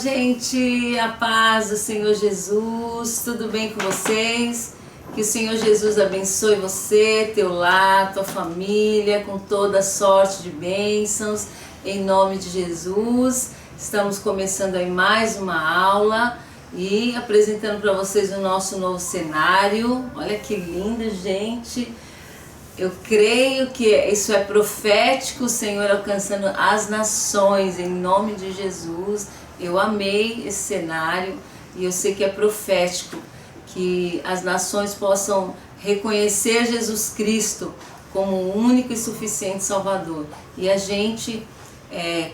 gente, a paz do Senhor Jesus, tudo bem com vocês? Que o Senhor Jesus abençoe você, teu lar, tua família, com toda sorte de bênçãos, em nome de Jesus. Estamos começando aí mais uma aula e apresentando para vocês o nosso novo cenário. Olha que lindo, gente! Eu creio que isso é profético, o Senhor alcançando as nações, em nome de Jesus. Eu amei esse cenário e eu sei que é profético, que as nações possam reconhecer Jesus Cristo como o único e suficiente Salvador. E a gente,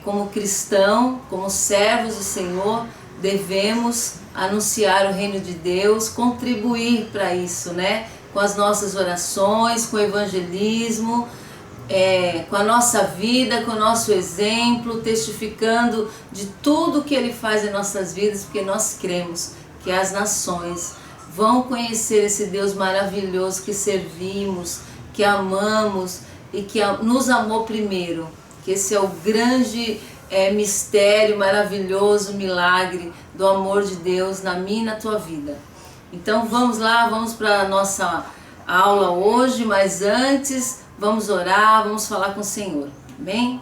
como cristão, como servos do Senhor, devemos anunciar o reino de Deus, contribuir para isso, né? Com as nossas orações, com o evangelismo, com a nossa vida, com o nosso exemplo, testificando de tudo que Ele faz em nossas vidas, porque nós cremos que as nações vão conhecer esse Deus maravilhoso que servimos, que amamos e que nos amou primeiro, que esse é o grande mistério maravilhoso, milagre do amor de Deus na minha e na tua vida. Então vamos lá, vamos para a nossa aula hoje, mas antes vamos orar, vamos falar com o Senhor, amém?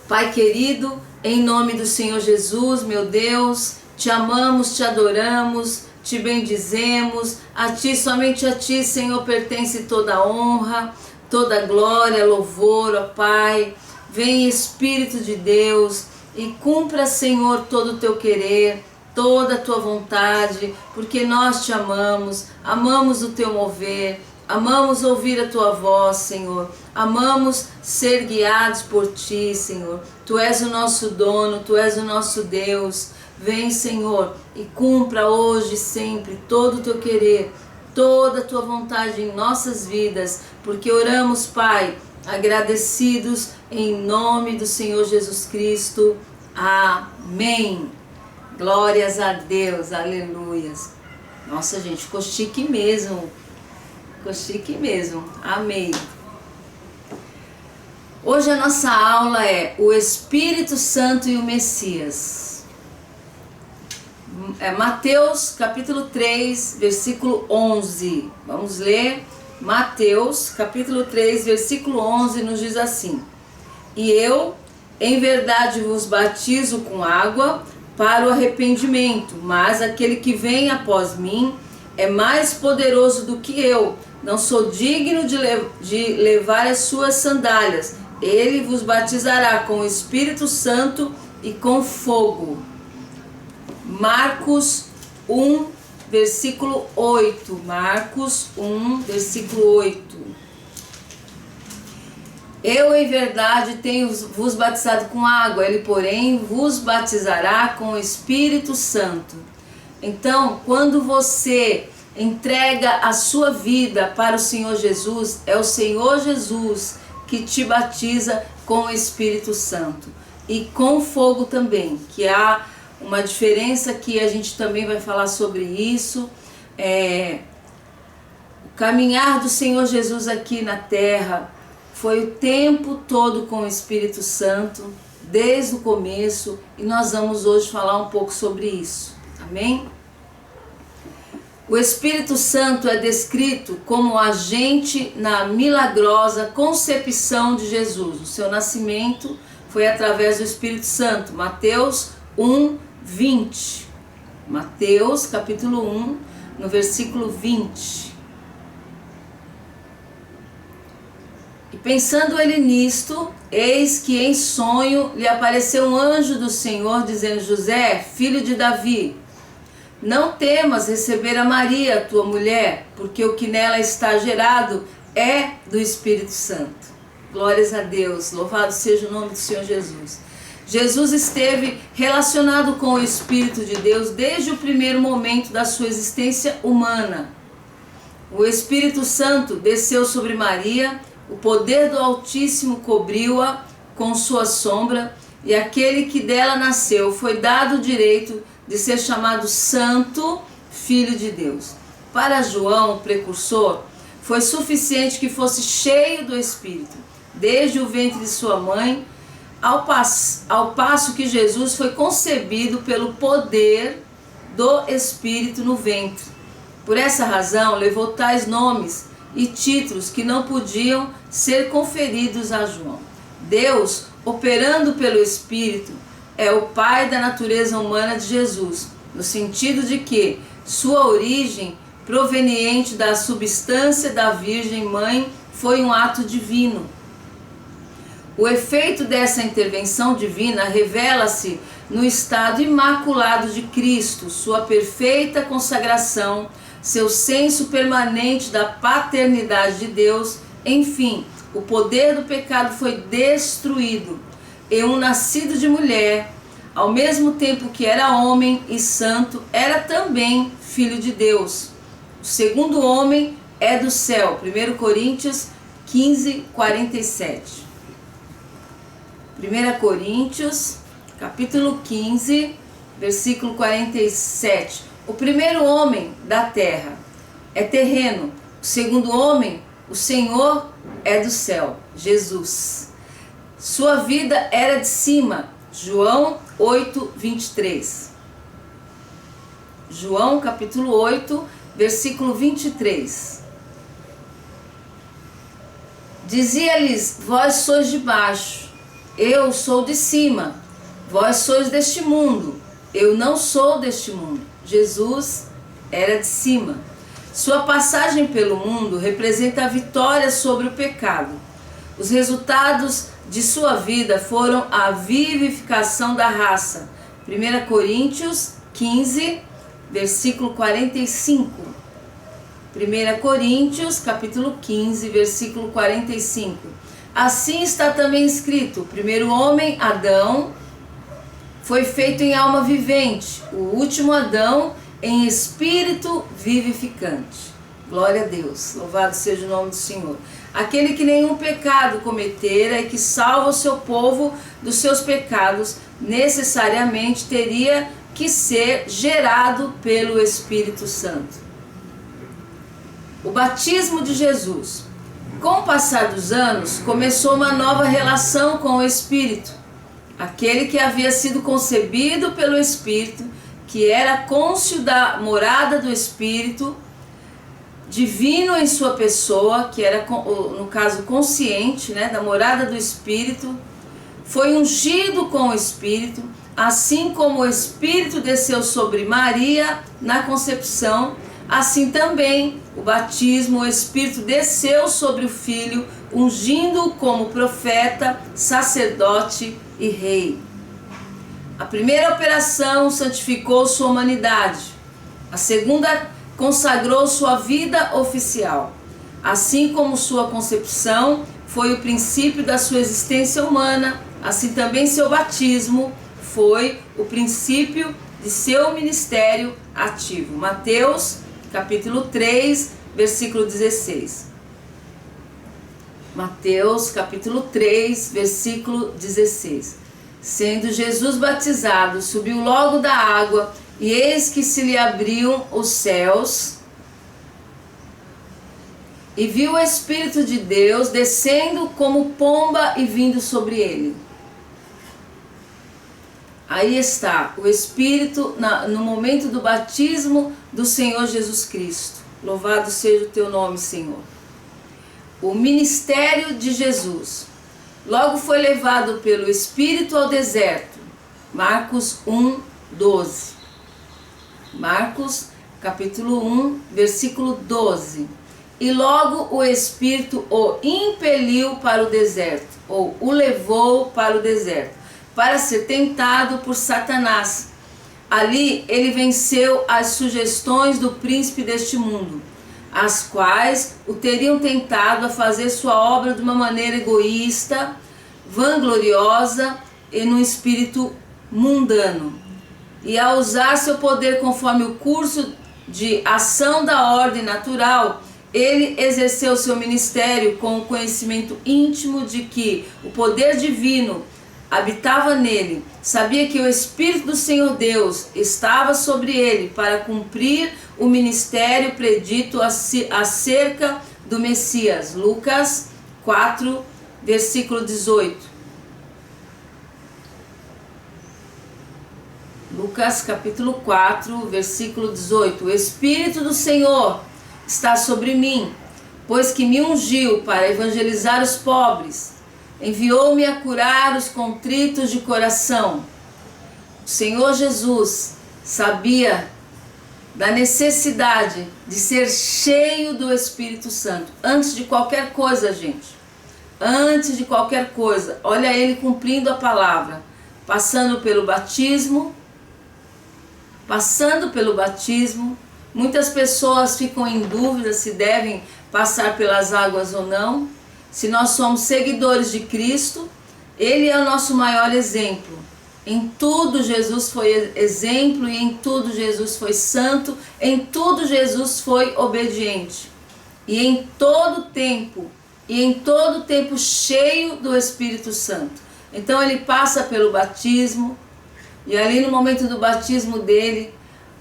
Pai querido, em nome do Senhor Jesus, meu Deus, te amamos, te adoramos, te bendizemos, a ti, somente a ti, Senhor, pertence toda a honra, toda a glória, louvor, ó Pai. Vem Espírito de Deus e cumpra, Senhor, todo o teu querer, toda a tua vontade, porque nós te amamos, amamos o teu mover, amamos ouvir a tua voz, Senhor, amamos ser guiados por ti, Senhor. Tu és o nosso dono, tu és o nosso Deus. Vem, Senhor, e cumpra hoje e sempre todo o teu querer, toda a tua vontade em nossas vidas, porque oramos, Pai, agradecidos em nome do Senhor Jesus Cristo. Amém. Glórias a Deus, aleluias. Nossa, gente, ficou chique mesmo. Ficou chique mesmo. Amém. Hoje a nossa aula é o Espírito Santo e o Messias. Mateus capítulo 3, versículo 11. Vamos ler. Mateus capítulo 3, versículo 11 nos diz assim: E eu, em verdade, vos batizo com água para o arrependimento, mas aquele que vem após mim é mais poderoso do que eu. Não sou digno de levar as suas sandálias. Ele vos batizará com o Espírito Santo e com fogo. Marcos 1, versículo 8. Marcos 1, versículo 8. Eu, em verdade, tenho vos batizado com água, ele, porém, vos batizará com o Espírito Santo. Então, quando você entrega a sua vida para o Senhor Jesus, é o Senhor Jesus que te batiza com o Espírito Santo. E com fogo também, que há uma diferença que a gente também vai falar sobre isso. O caminhar do Senhor Jesus aqui na terra foi o tempo todo com o Espírito Santo, desde o começo, e nós vamos hoje falar um pouco sobre isso, amém? O Espírito Santo é descrito como agente na milagrosa concepção de Jesus. O seu nascimento foi através do Espírito Santo. Mateus 1, 20. Mateus capítulo 1, no versículo 20. E pensando ele nisto, eis que em sonho lhe apareceu um anjo do Senhor, dizendo: José, filho de Davi, não temas receber a Maria, tua mulher, porque o que nela está gerado é do Espírito Santo. Glórias a Deus, louvado seja o nome do Senhor Jesus. Jesus esteve relacionado com o Espírito de Deus desde o primeiro momento da sua existência humana. O Espírito Santo desceu sobre Maria, o poder do Altíssimo cobriu-a com sua sombra, e aquele que dela nasceu foi dado o direito de ser chamado Santo, Filho de Deus. Para João, o precursor, foi suficiente que fosse cheio do Espírito, desde o ventre de sua mãe, ao passo que Jesus foi concebido pelo poder do Espírito no ventre. Por essa razão, levou tais nomes e títulos que não podiam ser conferidos a João. Deus, operando pelo Espírito, é o Pai da natureza humana de Jesus, no sentido de que sua origem, proveniente da substância da Virgem Mãe, foi um ato divino. O efeito dessa intervenção divina revela-se no estado imaculado de Cristo, sua perfeita consagração, seu senso permanente da paternidade de Deus. Enfim, o poder do pecado foi destruído, e um nascido de mulher, ao mesmo tempo que era homem e santo, era também filho de Deus. O segundo homem é do céu. 1 Coríntios 15, 47. 1 Coríntios, capítulo 15, versículo 47. O primeiro homem da terra é terreno. O segundo homem, o Senhor, é do céu, Jesus. Sua vida era de cima. João 8, 23. João, capítulo 8, versículo 23. Dizia-lhes: vós sois de baixo, eu sou de cima. Vós sois deste mundo, eu não sou deste mundo. Jesus era de cima. Sua passagem pelo mundo representa a vitória sobre o pecado. Os resultados de sua vida foram a vivificação da raça. 1 Coríntios 15, versículo 45. 1 Coríntios, capítulo 15, versículo 45. Assim está também escrito: o primeiro homem, Adão, foi feito em alma vivente, o último Adão em espírito vivificante. Glória a Deus, louvado seja o nome do Senhor. Aquele que nenhum pecado cometera e que salva o seu povo dos seus pecados, necessariamente teria que ser gerado pelo Espírito Santo. O batismo de Jesus. Com o passar dos anos, começou uma nova relação com o Espírito. Aquele que havia sido concebido pelo Espírito, que era cônscio da morada do Espírito, divino em sua pessoa, que era, no caso, consciente, da morada do Espírito, foi ungido com o Espírito, assim como o Espírito desceu sobre Maria na concepção, assim também o batismo, o Espírito desceu sobre o Filho, ungindo-o como profeta, sacerdote e rei. A primeira operação santificou sua humanidade. A segunda consagrou sua vida oficial. Assim como sua concepção foi o princípio da sua existência humana, assim também seu batismo foi o princípio de seu ministério ativo. Mateus, capítulo 3, versículo 16. Mateus, capítulo 3, versículo 16. Sendo Jesus batizado, subiu logo da água, e eis que se lhe abriam os céus, e viu o Espírito de Deus descendo como pomba e vindo sobre ele. Aí está o Espírito no momento do batismo do Senhor Jesus Cristo. Louvado seja o teu nome, Senhor. O ministério de Jesus. Logo foi levado pelo Espírito ao deserto. Marcos 1, 12. Marcos, capítulo 1, versículo 12. E logo o Espírito o impeliu para o deserto, ou o levou para o deserto, para ser tentado por Satanás. Ali ele venceu as sugestões do príncipe deste mundo, as quais o teriam tentado a fazer sua obra de uma maneira egoísta, vangloriosa e num espírito mundano, e a usar seu poder conforme o curso de ação da ordem natural. Ele exerceu seu ministério com o conhecimento íntimo de que o poder divino habitava nele. Sabia que o Espírito do Senhor Deus estava sobre ele para cumprir o ministério predito acerca do Messias. Lucas 4, versículo 18. Lucas capítulo 4, versículo 18. O Espírito do Senhor está sobre mim, pois que me ungiu para evangelizar os pobres, enviou-me a curar os contritos de coração. O Senhor Jesus sabia da necessidade de ser cheio do Espírito Santo. Antes de qualquer coisa, gente. Antes de qualquer coisa. Olha ele cumprindo a palavra. Passando pelo batismo. Muitas pessoas ficam em dúvida se devem passar pelas águas ou não. Se nós somos seguidores de Cristo, Ele é o nosso maior exemplo. Em tudo Jesus foi exemplo e em tudo Jesus foi santo, em tudo Jesus foi obediente. E em todo tempo cheio do Espírito Santo. Então ele passa pelo batismo e ali no momento do batismo dele,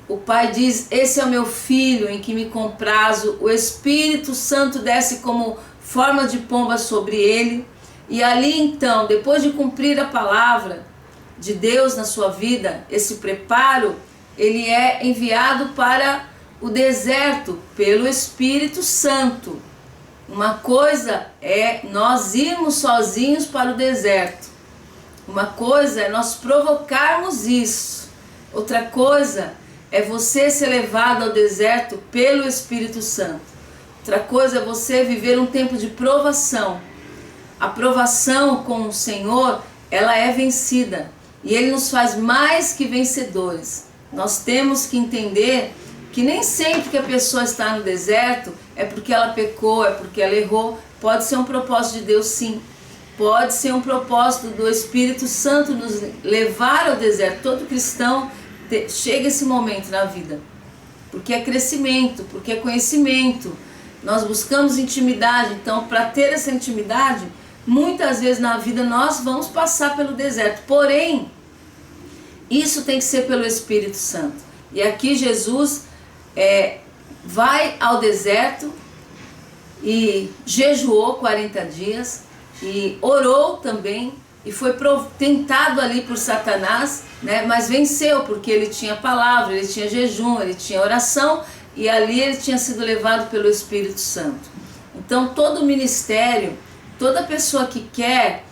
o Pai diz: esse é o meu filho em que me comprazo. O Espírito Santo desce como forma de pomba sobre ele. E ali então, depois de cumprir a palavra de Deus na sua vida, esse preparo, ele é enviado para o deserto pelo Espírito Santo. Uma coisa é nós irmos sozinhos para o deserto. Uma coisa é nós provocarmos isso. Outra coisa é você ser levado ao deserto pelo Espírito Santo. Outra coisa é você viver um tempo de provação. A provação com o Senhor, ela é vencida. E Ele nos faz mais que vencedores. Nós temos que entender que nem sempre que a pessoa está no deserto é porque ela pecou, é porque ela errou. Pode ser um propósito de Deus, sim. Pode ser um propósito do Espírito Santo nos levar ao deserto. Todo cristão chega esse momento na vida. Porque é crescimento, porque é conhecimento. Nós buscamos intimidade. Então, para ter essa intimidade, muitas vezes na vida nós vamos passar pelo deserto. Porém, isso tem que ser pelo Espírito Santo. E aqui Jesus vai ao deserto e jejuou 40 dias e orou também e foi tentado ali por Satanás, né? Mas venceu porque ele tinha palavra, ele tinha jejum, ele tinha oração e ali ele tinha sido levado pelo Espírito Santo. Então todo ministério, toda pessoa que quer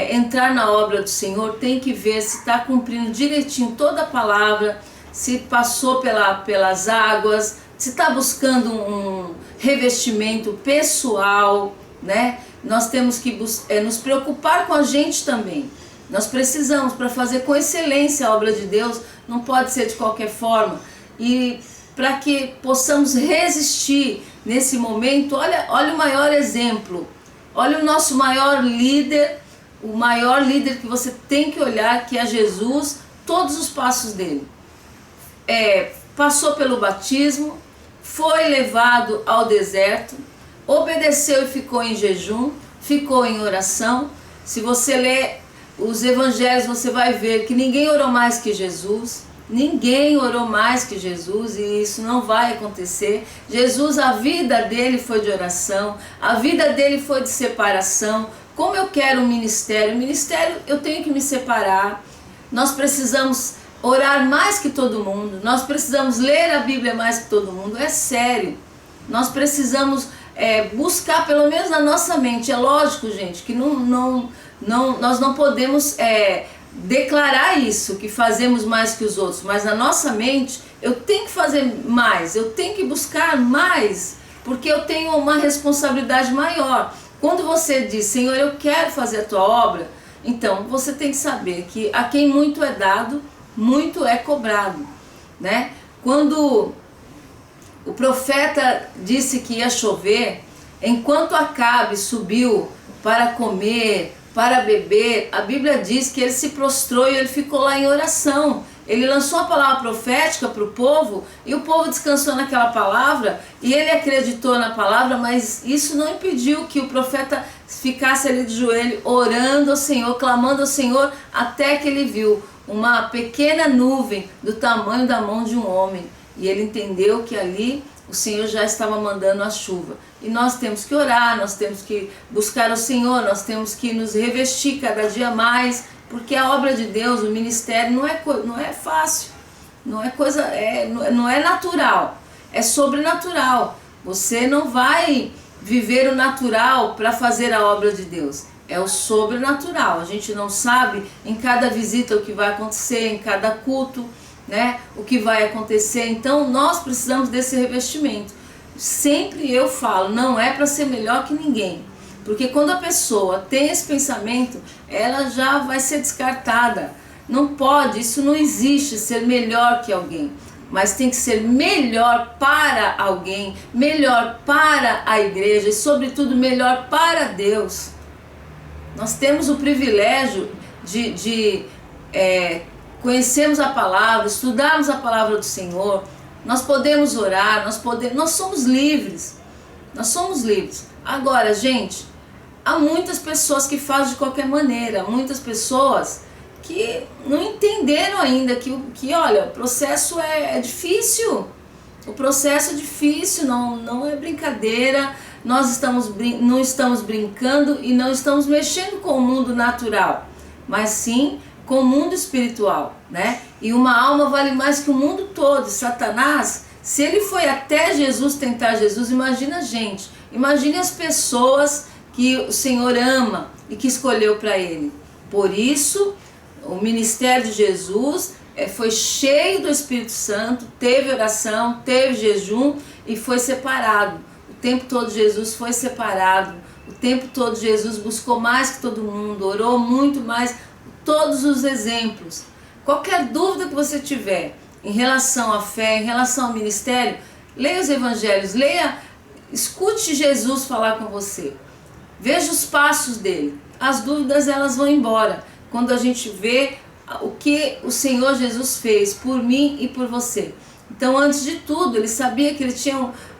entrar na obra do Senhor tem que ver se está cumprindo direitinho toda a palavra, se passou pelas águas, se está buscando um revestimento pessoal, né? Nós temos que nos preocupar com a gente também. Nós precisamos, para fazer com excelência a obra de Deus, não pode ser de qualquer forma. E para que possamos resistir nesse momento, olha o maior exemplo, olha o nosso maior líder, o maior líder que você tem que olhar, que é Jesus, todos os passos dele. Passou pelo batismo, foi levado ao deserto, obedeceu e ficou em jejum, ficou em oração. Se você ler os evangelhos, você vai ver que ninguém orou mais que Jesus. Ninguém orou mais que Jesus e isso não vai acontecer. Jesus, a vida dele foi de oração, a vida dele foi de separação. Como eu quero um ministério? O ministério eu tenho que me separar. Nós precisamos orar mais que todo mundo, nós precisamos ler a Bíblia mais que todo mundo, é sério. Nós precisamos buscar pelo menos na nossa mente. É lógico, gente, que nós não podemos declarar isso, que fazemos mais que os outros, mas na nossa mente eu tenho que fazer mais, eu tenho que buscar mais, porque eu tenho uma responsabilidade maior. Quando você diz: Senhor, eu quero fazer a tua obra, então você tem que saber que a quem muito é dado, muito é cobrado, né? Quando o profeta disse que ia chover, enquanto Acabe subiu para comer, para beber, a Bíblia diz que ele se prostrou e ele ficou lá em oração. Ele lançou a palavra profética para o povo e o povo descansou naquela palavra e ele acreditou na palavra, mas isso não impediu que o profeta ficasse ali de joelho, orando ao Senhor, clamando ao Senhor, até que ele viu uma pequena nuvem do tamanho da mão de um homem. E ele entendeu que ali o Senhor já estava mandando a chuva. E nós temos que orar, nós temos que buscar o Senhor, nós temos que nos revestir cada dia mais Porque a obra de Deus, o ministério não é fácil, não é natural, é sobrenatural. Você não vai viver o natural para fazer a obra de Deus. É o sobrenatural. A gente não sabe em cada visita o que vai acontecer, em cada culto, né, o que vai acontecer. Então nós precisamos desse revestimento. Sempre eu falo, não é para ser melhor que ninguém. Porque quando a pessoa tem esse pensamento, ela já vai ser descartada. Não pode, isso não existe, ser melhor que alguém. Mas tem que ser melhor para alguém, melhor para a igreja e, sobretudo, melhor para Deus. Nós temos o privilégio de conhecermos a palavra, estudarmos a palavra do Senhor. Nós podemos orar, nós somos livres. Nós somos livres. Agora, gente, há muitas pessoas que fazem de qualquer maneira, muitas pessoas que não entenderam ainda que olha, o processo é difícil. O processo é difícil, não é brincadeira. Nós não estamos brincando e não estamos mexendo com o mundo natural, mas sim com o mundo espiritual, né? E uma alma vale mais que o mundo todo. Satanás, se ele foi até Jesus tentar Jesus, imagina a gente, imagine as pessoas que o Senhor ama e que escolheu para ele. Por isso, o ministério de Jesus foi cheio do Espírito Santo, teve oração, teve jejum e foi separado. O tempo todo Jesus foi separado, o tempo todo Jesus buscou mais que todo mundo, orou muito mais, todos os exemplos. Qualquer dúvida que você tiver em relação à fé, em relação ao ministério, leia os evangelhos, escute Jesus falar com você. Veja os passos dele. As dúvidas, elas vão embora quando a gente vê o que o Senhor Jesus fez por mim e por você. Então, antes de tudo, ele sabia que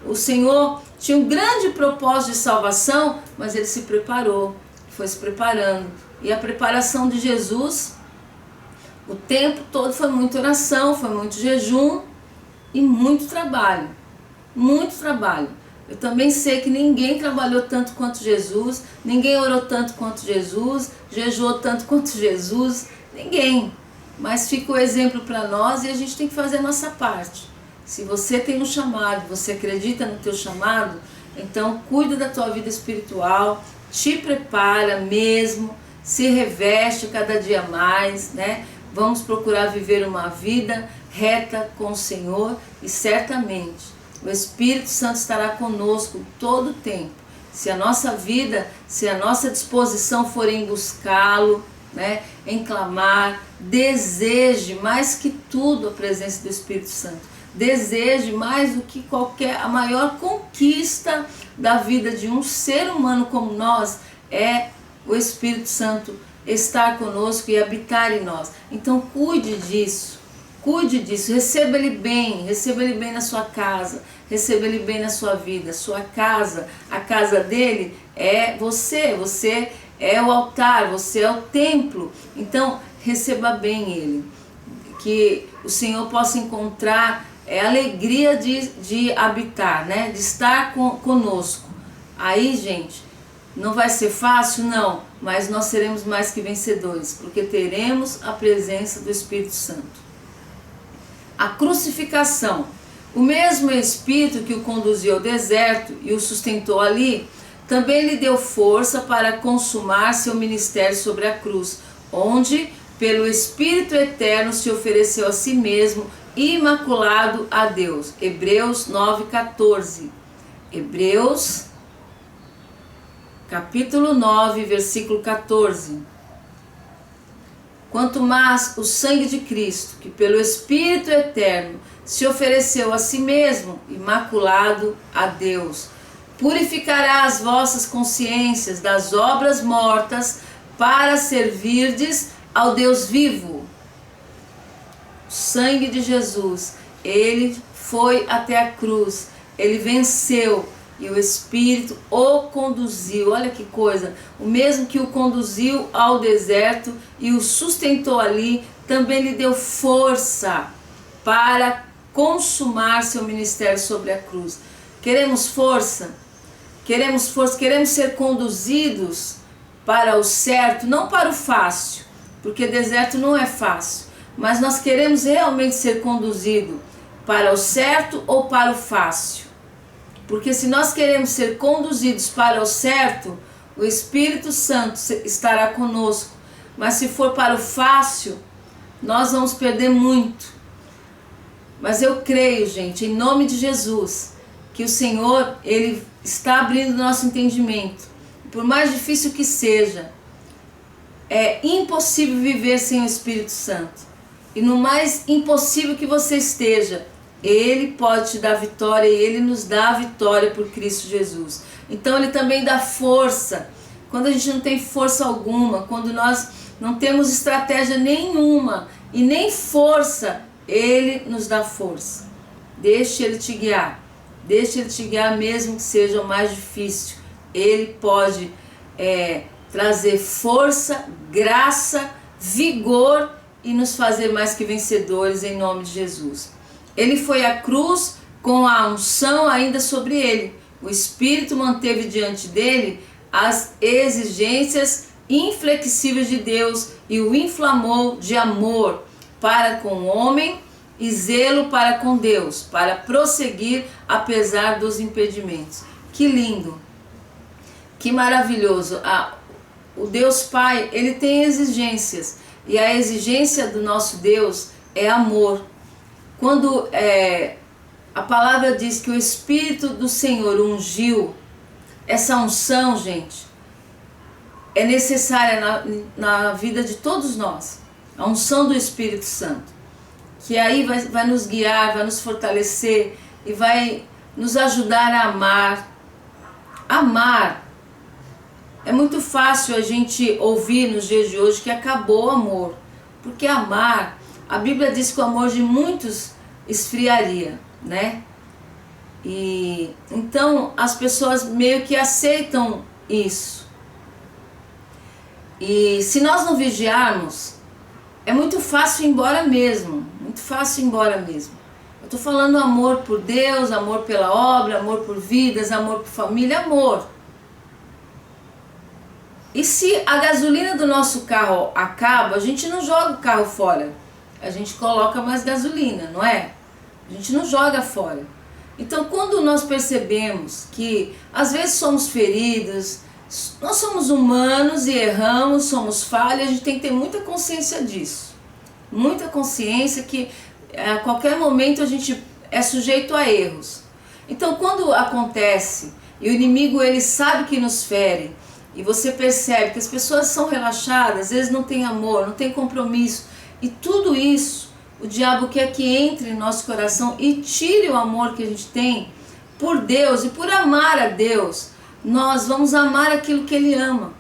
o Senhor tinha um grande propósito de salvação, mas ele se preparou, foi se preparando. E a preparação de Jesus, o tempo todo foi muita oração, foi muito jejum e muito trabalho. Muito trabalho. Eu também sei que ninguém trabalhou tanto quanto Jesus, ninguém orou tanto quanto Jesus, jejuou tanto quanto Jesus, ninguém. Mas fica o exemplo para nós e a gente tem que fazer a nossa parte. Se você tem um chamado, você acredita no teu chamado, então cuida da tua vida espiritual, te prepara mesmo, se reveste cada dia mais, né? Vamos procurar viver uma vida reta com o Senhor e certamente o Espírito Santo estará conosco todo o tempo. Se a nossa vida, se a nossa disposição for em buscá-lo, né, em clamar, deseje mais que tudo a presença do Espírito Santo. Deseje mais do que a maior conquista da vida de um ser humano como nós é o Espírito Santo estar conosco e habitar em nós. Então cuide disso, receba ele bem na sua casa, receba ele bem na sua vida. Sua casa, a casa dele é você é o altar, você é o templo. Então receba bem ele, que o Senhor possa encontrar a alegria de habitar, né? De estar conosco. Aí, gente, não vai ser fácil? Não, mas nós seremos mais que vencedores, porque teremos a presença do Espírito Santo. A crucificação. O mesmo Espírito que o conduziu ao deserto e o sustentou ali, também lhe deu força para consumar seu ministério sobre a cruz, onde, pelo Espírito Eterno, se ofereceu a si mesmo, imaculado a Deus. Hebreus 9,14. Hebreus, capítulo 9, versículo 14. Quanto mais o sangue de Cristo, que pelo Espírito Eterno se ofereceu a si mesmo, imaculado a Deus, purificará as vossas consciências das obras mortas para servirdes ao Deus vivo. O sangue de Jesus, ele foi até a cruz, ele venceu e o Espírito o conduziu. Olha que coisa, o mesmo que o conduziu ao deserto e o sustentou ali, também lhe deu força para consumar seu ministério sobre a cruz. Queremos força? Queremos ser conduzidos para o certo, não para o fácil, porque deserto não é fácil, mas nós queremos realmente ser conduzidos para o certo ou para o fácil. Porque se nós queremos ser conduzidos para o certo, o Espírito Santo estará conosco. Mas se for para o fácil, nós vamos perder muito. Mas eu creio, gente, em nome de Jesus, que o Senhor, Ele está abrindo nosso entendimento. Por mais difícil que seja, é impossível viver sem o Espírito Santo. E no mais impossível que você esteja, Ele pode te dar vitória, e Ele nos dá a vitória por Cristo Jesus. Então Ele também dá força. Quando a gente não tem força alguma, quando nós não temos estratégia nenhuma e nem força, Ele nos dá força. Deixe Ele te guiar. Deixe Ele te guiar mesmo que seja o mais difícil. Ele pode trazer força, graça, vigor e nos fazer mais que vencedores em nome de Jesus. Ele foi à cruz com a unção ainda sobre ele. O Espírito manteve diante dele as exigências inflexíveis de Deus e o inflamou de amor para com o homem e zelo para com Deus, para prosseguir apesar dos impedimentos. Que lindo, que maravilhoso. O Deus Pai, Ele tem exigências, e a exigência do nosso Deus é amor. Quando a palavra diz que o Espírito do Senhor ungiu, essa unção, gente, é necessária na vida de todos nós. A unção do Espírito Santo, que aí vai nos guiar, vai nos fortalecer e vai nos ajudar a amar. Amar. É muito fácil a gente ouvir nos dias de hoje que acabou o amor. Porque amar, a Bíblia diz que o amor de muitos esfriaria, né? E então as pessoas meio que aceitam isso. E se nós não vigiarmos, é muito fácil ir embora mesmo. Muito fácil ir embora mesmo. Eu estou falando amor por Deus, amor pela obra, amor por vidas, amor por família, amor. E se a gasolina do nosso carro acaba, a gente não joga o carro fora. A gente coloca mais gasolina, não é? A gente não joga fora. Então, quando nós percebemos que às vezes somos feridos, nós somos humanos e erramos, somos falhos, a gente tem que ter muita consciência disso. Muita consciência que a qualquer momento a gente é sujeito a erros. Então, quando acontece e o inimigo ele sabe que nos fere, e você percebe que as pessoas são relaxadas, às vezes não tem amor, não tem compromisso, e tudo isso o diabo quer que entre em nosso coração e tire o amor que a gente tem por Deus e por amar a Deus. Nós vamos amar aquilo que Ele ama.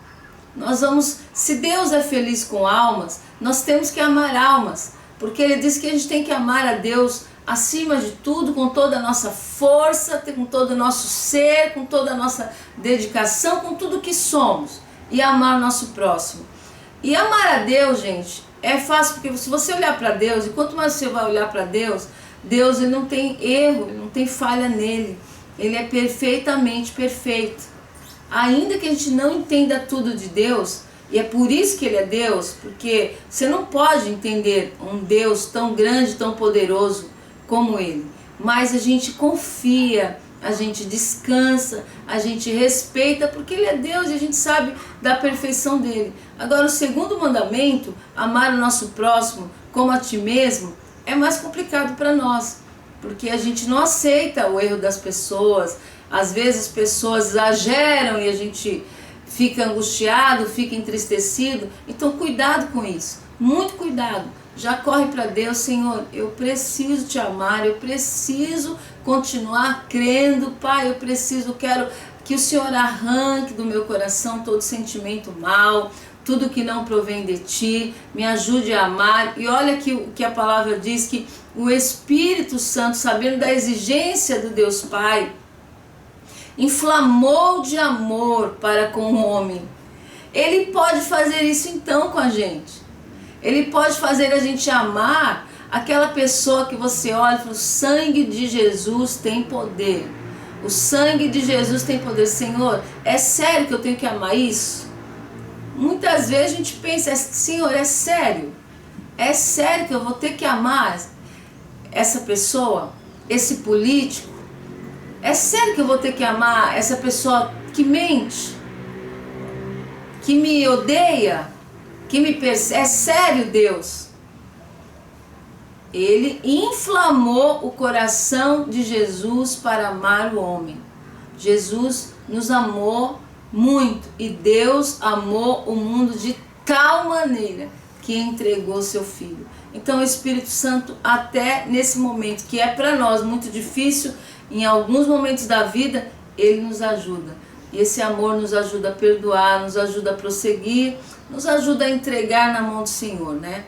Nós vamos, se Deus é feliz com almas, nós temos que amar almas, porque Ele diz que a gente tem que amar a Deus acima de tudo, com toda a nossa força, com todo o nosso ser, com toda a nossa dedicação, com tudo que somos, e amar o nosso próximo. E amar a Deus, gente, é fácil, porque se você olhar para Deus, e quanto mais você vai olhar para Deus, Deus ele não tem erro, ele não tem falha nele, ele é perfeitamente perfeito. Ainda que a gente não entenda tudo de Deus, e é por isso que Ele é Deus, porque você não pode entender um Deus tão grande, tão poderoso como Ele, mas a gente confia, a gente descansa, a gente respeita, porque Ele é Deus e a gente sabe da perfeição dEle. Agora, o segundo mandamento, amar o nosso próximo como a ti mesmo, é mais complicado para nós, porque a gente não aceita o erro das pessoas. Às vezes as pessoas exageram e a gente fica angustiado, fica entristecido. Então cuidado com isso, muito cuidado. Já corre para Deus: Senhor, eu preciso te amar, eu preciso continuar crendo, Pai, eu quero que o Senhor arranque do meu coração todo sentimento mal, tudo que não provém de Ti, me ajude a amar. E olha que a palavra diz que o Espírito Santo, sabendo da exigência do Deus Pai, inflamou de amor para com o homem. Ele pode fazer isso então com a gente. Ele pode fazer a gente amar aquela pessoa que você olha e fala: o sangue de Jesus tem poder. O sangue de Jesus tem poder. Senhor, é sério que eu tenho que amar isso? Muitas vezes a gente pensa, Senhor, é sério? É sério que eu vou ter que amar essa pessoa, esse político? É sério que eu vou ter que amar essa pessoa que mente, que me odeia, que me persegue? É sério, Deus? Ele inflamou o coração de Jesus para amar o homem. Jesus nos amou muito e Deus amou o mundo de tal maneira que entregou seu Filho. Então o Espírito Santo, até nesse momento que é para nós muito difícil, em alguns momentos da vida, ele nos ajuda. E esse amor nos ajuda a perdoar, nos ajuda a prosseguir, nos ajuda a entregar na mão do Senhor, né?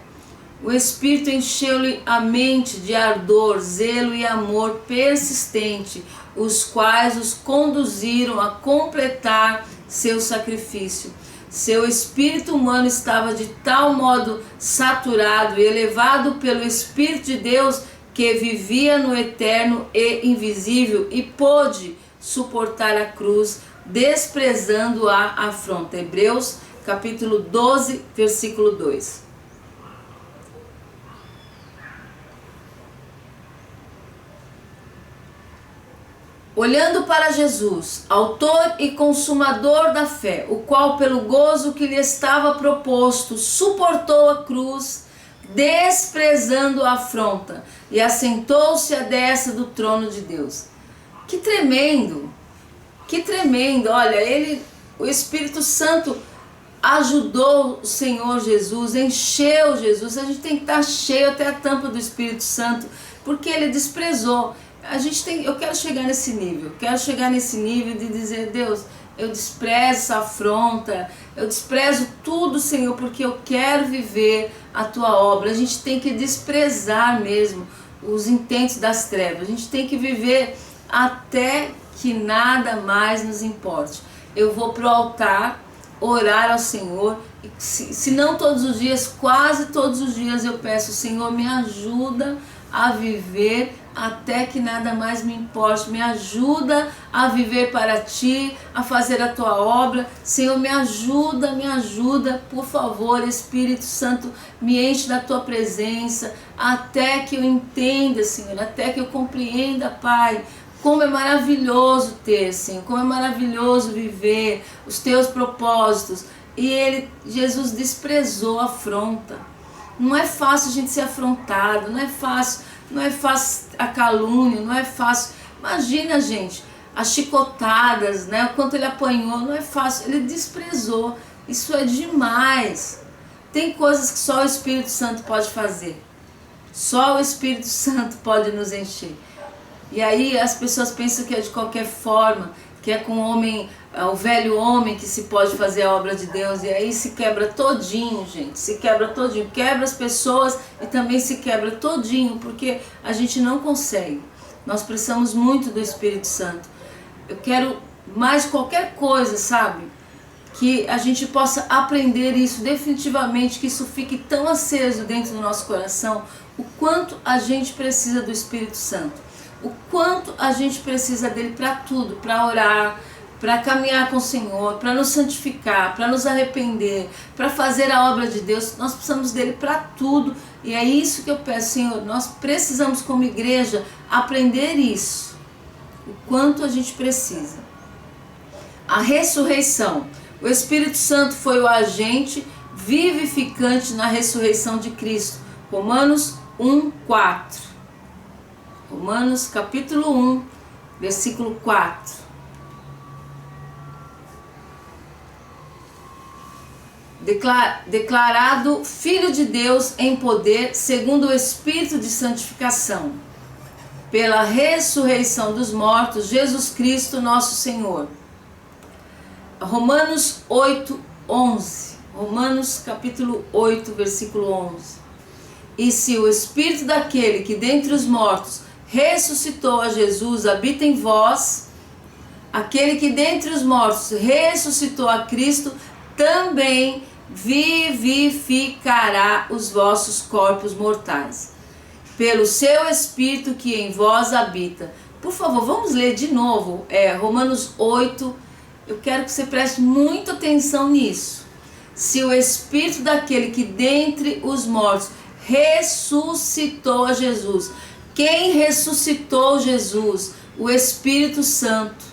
O Espírito encheu-lhe a mente de ardor, zelo e amor persistente, os quais os conduziram a completar seu sacrifício. Seu espírito humano estava de tal modo saturado e elevado pelo Espírito de Deus que vivia no eterno e invisível e pôde suportar a cruz, desprezando a afronta. Hebreus capítulo 12, versículo 2. Olhando para Jesus, autor e consumador da fé, o qual pelo gozo que lhe estava proposto, suportou a cruz, desprezando a afronta, e assentou-se à destra do trono de Deus. Que tremendo! Que tremendo! Olha, o Espírito Santo ajudou o Senhor Jesus, encheu Jesus. A gente tem que estar cheio até a tampa do Espírito Santo, porque ele desprezou. Eu quero chegar nesse nível, de dizer, Deus, eu desprezo essa afronta, eu desprezo tudo, Senhor, porque eu quero viver a tua obra. A gente tem que desprezar mesmo os intentos das trevas, a gente tem que viver até que nada mais nos importe. Eu vou pro altar, orar ao Senhor, e se não todos os dias, quase todos os dias eu peço, Senhor, me ajuda a viver até que nada mais me importe, me ajuda a viver para ti, a fazer a tua obra. Senhor, me ajuda, por favor, Espírito Santo, me enche da tua presença, até que eu entenda, Senhor, até que eu compreenda, Pai, como é maravilhoso ter, Senhor, como é maravilhoso viver os teus propósitos. E Jesus desprezou a afronta. Não é fácil a gente ser afrontado, não é fácil a calúnia, não é fácil. Imagina, gente, as chicotadas, né? O quanto ele apanhou, não é fácil. Ele desprezou. Isso é demais. Tem coisas que só o Espírito Santo pode fazer. Só o Espírito Santo pode nos encher. E aí as pessoas pensam que é de qualquer forma, que é com o homem, o velho homem que se pode fazer a obra de Deus, e aí se quebra todinho, gente, se quebra todinho, quebra as pessoas e também se quebra todinho, porque a gente não consegue. Nós precisamos muito do Espírito Santo. Eu quero mais qualquer coisa, sabe? Que a gente possa aprender isso definitivamente, que isso fique tão aceso dentro do nosso coração, o quanto a gente precisa do Espírito Santo. O quanto a gente precisa dele para tudo, para orar, para caminhar com o Senhor, para nos santificar, para nos arrepender, para fazer a obra de Deus. Nós precisamos dele para tudo. E é isso que eu peço, Senhor. Nós precisamos, como igreja, aprender isso. O quanto a gente precisa. A ressurreição. O Espírito Santo foi o agente vivificante na ressurreição de Cristo. Romanos 1:4. Romanos capítulo 1, versículo 4. Declarado Filho de Deus em poder, segundo o Espírito de santificação, pela ressurreição dos mortos, Jesus Cristo nosso Senhor. Romanos 8:11. Romanos capítulo 8, versículo 11. E se o Espírito daquele que dentre os mortos ressuscitou a Jesus habita em vós, aquele que dentre os mortos ressuscitou a Cristo também vivificará os vossos corpos mortais, pelo seu Espírito que em vós habita. Por favor, vamos ler de novo, Romanos 8, eu quero que você preste muita atenção nisso. se o Espírito daquele que dentre os mortos ressuscitou a Jesus. Quem ressuscitou Jesus? O Espírito Santo.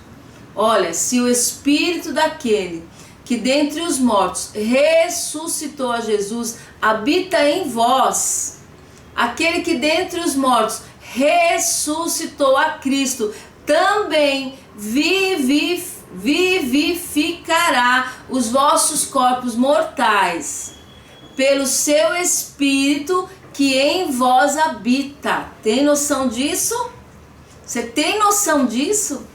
Olha, se o Espírito daquele que dentre os mortos ressuscitou a Jesus habita em vós, aquele que dentre os mortos ressuscitou a Cristo, também vivificará os vossos corpos mortais, pelo seu Espírito que em vós habita. Tem noção disso? Você tem noção disso?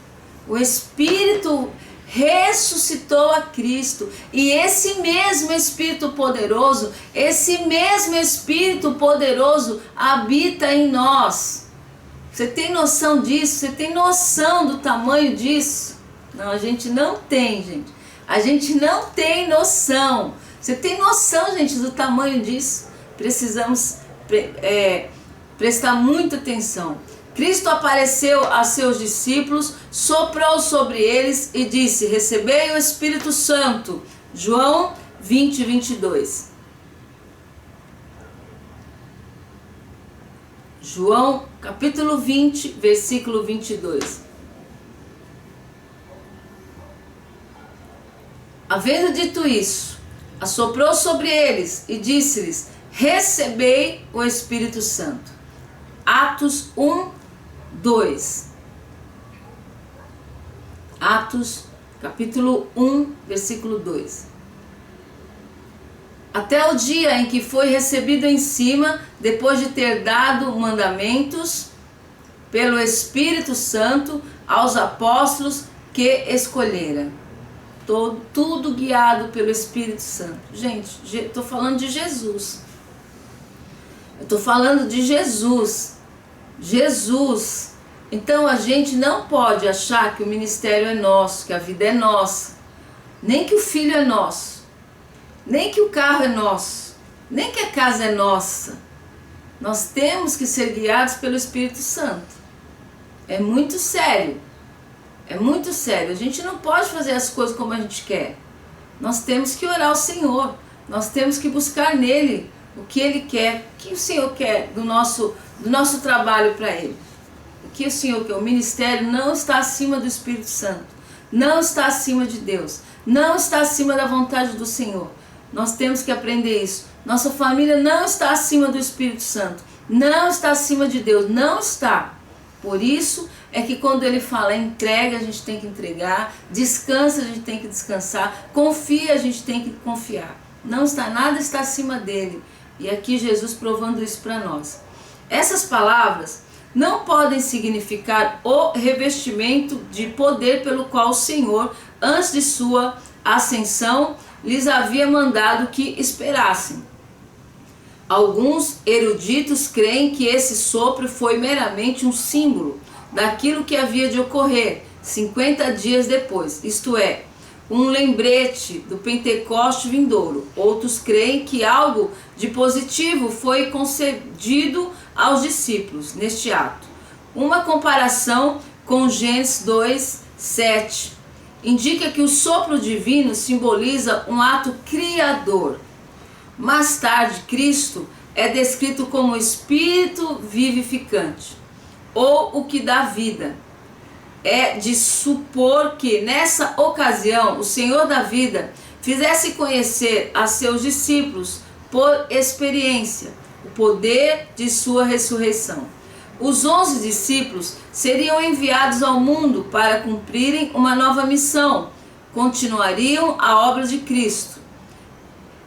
O Espírito ressuscitou a Cristo, e esse mesmo Espírito poderoso habita em nós. Você tem noção disso? Você tem noção do tamanho disso? Não, a gente não tem, gente. A gente não tem noção. Você tem noção, gente, do tamanho disso? Precisamos prestar muita atenção. Cristo apareceu a seus discípulos, soprou sobre eles e disse: recebei o Espírito Santo. João 20, 22. João capítulo 20, versículo 22. Havendo dito isso, assoprou sobre eles e disse-lhes: recebei o Espírito Santo. Atos 1, 2. Atos capítulo 1, versículo 2. Até o dia em que foi recebido em cima, depois de ter dado mandamentos pelo Espírito Santo aos apóstolos que escolhera. Tudo guiado pelo Espírito Santo. Gente, estou falando de Jesus. Eu estou falando de Jesus. Jesus. Então a gente não pode achar que o ministério é nosso, que a vida é nossa, nem que o filho é nosso, nem que o carro é nosso, nem que a casa é nossa. Nós temos que ser guiados pelo Espírito Santo. É muito sério. É muito sério. A gente não pode fazer as coisas como a gente quer. Nós temos que orar ao Senhor. Nós temos que buscar nele o que ele quer, o que o Senhor quer do nosso trabalho para ele. O que o Senhor quer. O ministério não está acima do Espírito Santo. Não está acima de Deus. Não está acima da vontade do Senhor. Nós temos que aprender isso. Nossa família não está acima do Espírito Santo. Não está acima de Deus. Não está. Por isso é que quando ele fala entrega, a gente tem que entregar. Descansa, a gente tem que descansar. Confia, a gente tem que confiar. Não está, nada está acima dele. E aqui Jesus provando isso para nós. Essas palavras não podem significar o revestimento de poder pelo qual o Senhor, antes de sua ascensão, lhes havia mandado que esperassem. Alguns eruditos creem que esse sopro foi meramente um símbolo daquilo que havia de ocorrer 50 dias depois, isto é, um lembrete do Pentecoste vindouro. Outros creem que algo de positivo foi concedido aos discípulos neste ato. Uma comparação com Gênesis 2, 7 indica que o sopro divino simboliza um ato criador. Mais tarde, Cristo é descrito como Espírito vivificante, ou o que dá vida. É de supor que, nessa ocasião, o Senhor da vida fizesse conhecer a seus discípulos, por experiência, o poder de sua ressurreição. Os 11 discípulos seriam enviados ao mundo para cumprirem uma nova missão. Continuariam a obra de Cristo.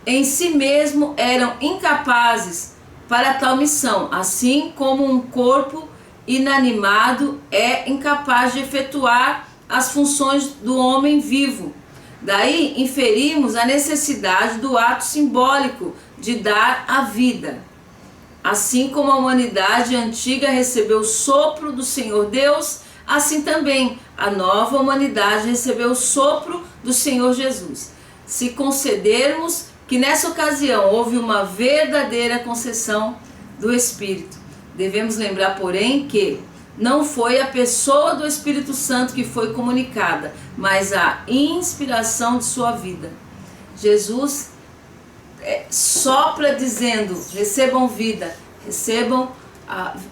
Em si mesmo eram incapazes para tal missão, assim como um corpo inanimado é incapaz de efetuar as funções do homem vivo. Daí inferimos a necessidade do ato simbólico de dar a vida. Assim como a humanidade antiga recebeu o sopro do Senhor Deus, assim também a nova humanidade recebeu o sopro do Senhor Jesus. Se concedermos que nessa ocasião houve uma verdadeira concessão do Espírito, devemos lembrar, porém, que não foi a pessoa do Espírito Santo que foi comunicada, mas a inspiração de sua vida. Jesus sopra dizendo: recebam vida, recebam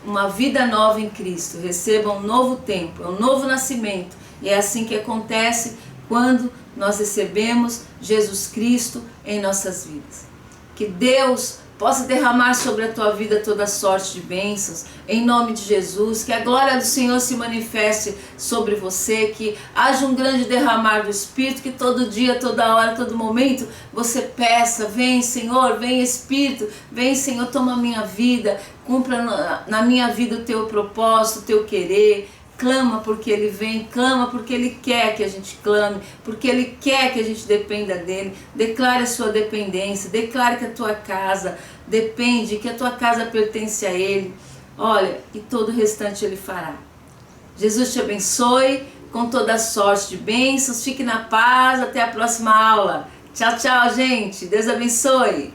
uma vida nova em Cristo, recebam um novo tempo, um novo nascimento. E é assim que acontece quando nós recebemos Jesus Cristo em nossas vidas. Que Deus possa derramar sobre a tua vida toda sorte de bênçãos, em nome de Jesus, que a glória do Senhor se manifeste sobre você, que haja um grande derramar do Espírito, que todo dia, toda hora, todo momento, você peça: vem Senhor, vem Espírito, vem Senhor, toma a minha vida, cumpra na minha vida o teu propósito, o teu querer. Clama porque Ele vem, clama porque Ele quer que a gente clame, porque Ele quer que a gente dependa dEle. Declare a sua dependência, declare que a tua casa depende, que a tua casa pertence a Ele. Olha, e todo o restante Ele fará. Jesus te abençoe com toda a sorte de bênçãos, fique na paz, até a próxima aula. Tchau, tchau, gente, Deus abençoe.